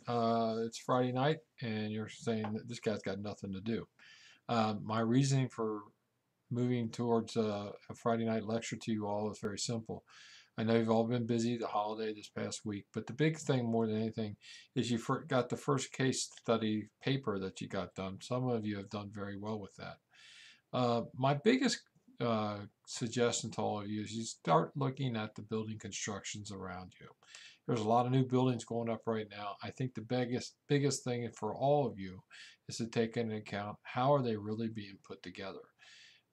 It's Friday night, and you're saying that this guy's got nothing to do. My reasoning for moving towards a Friday night lecture to you all is very simple. I know you've all been busy the holiday this past week, but the big thing more than anything is you got the first case study paper that you got done. Some of you have done very well with that. My biggest suggestion to all of you is you start looking at the building constructions around you. There's a lot of new buildings going up right now. I think the biggest thing for all of you is to take into account how are they really being put together.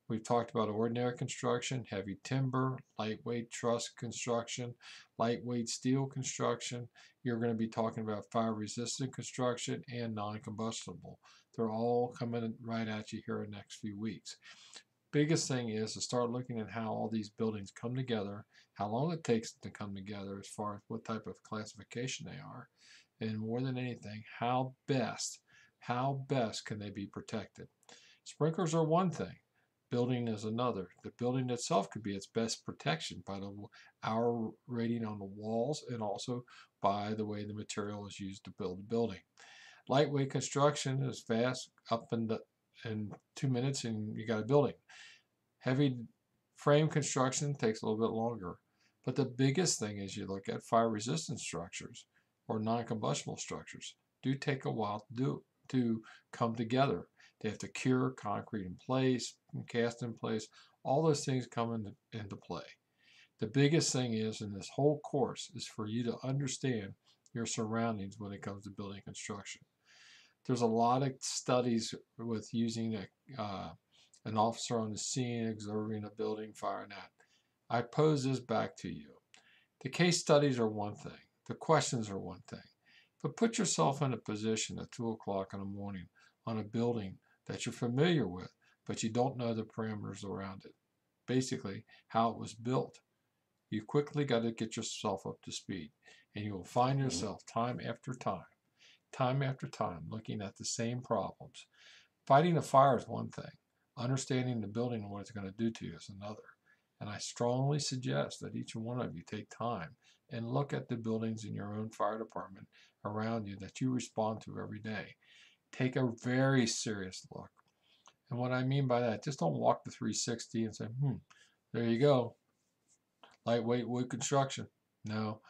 We've talked about ordinary construction, heavy timber, lightweight truss construction, lightweight steel construction. You're going to be talking about fire resistant construction and non-combustible. They're all coming right at you here in the next few weeks. Biggest thing is to start looking at how all these buildings come together, how long it takes to come together as far as what type of classification they are, and more than anything, how best can they be protected. Sprinklers are one thing, building is another. The building itself could be its best protection by the hour rating on the walls and also by the way the material is used to build the building. Lightweight construction is fast, up in 2 minutes and you got a building. Heavy frame construction takes a little bit longer. But the biggest thing is you look at fire resistant structures or non-combustible structures do take a while to come together. They have to cure, concrete in place, cast in place. All those things come into play. The biggest thing is in this whole course is for you to understand your surroundings when it comes to building construction. There's a lot of studies with using an officer on the scene, observing a building, fire, and that. I pose this back to you. The case studies are one thing. The questions are one thing. But put yourself in a position at 2 o'clock in the morning on a building that you're familiar with, but you don't know the parameters around it. Basically, how it was built. You quickly got to get yourself up to speed, and you will find yourself time after time, looking at the same problems. Fighting a fire is one thing. Understanding the building and what it's going to do to you is another. And I strongly suggest that each one of you take time and look at the buildings in your own fire department around you that you respond to every day. Take a very serious look. And what I mean by that, just don't walk the 360 and say, there you go, lightweight wood construction. No,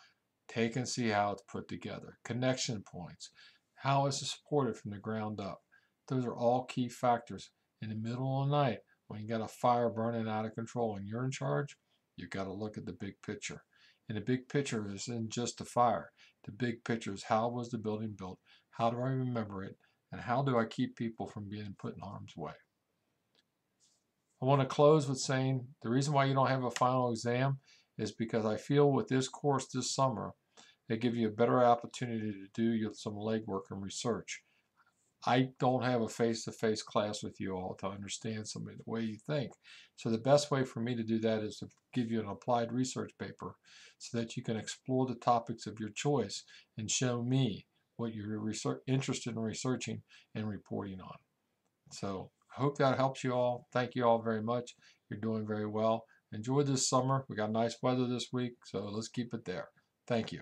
take and see how it's put together. Connection points. How is it supported from the ground up? Those are all key factors. In the middle of the night, when you got a fire burning out of control and you're in charge, you've got to look at the big picture. And the big picture isn't just the fire. The big picture is how was the building built? How do I remember it? And how do I keep people from being put in harm's way? I want to close with saying the reason why you don't have a final exam is because I feel with this course this summer, they give you a better opportunity to do some legwork and research. I don't have a face-to-face class with you all to understand some of the way you think. So the best way for me to do that is to give you an applied research paper so that you can explore the topics of your choice and show me what you're interested in researching and reporting on. So I hope that helps you all. Thank you all very much. You're doing very well. Enjoy this summer. We got nice weather this week, so let's keep it there. Thank you.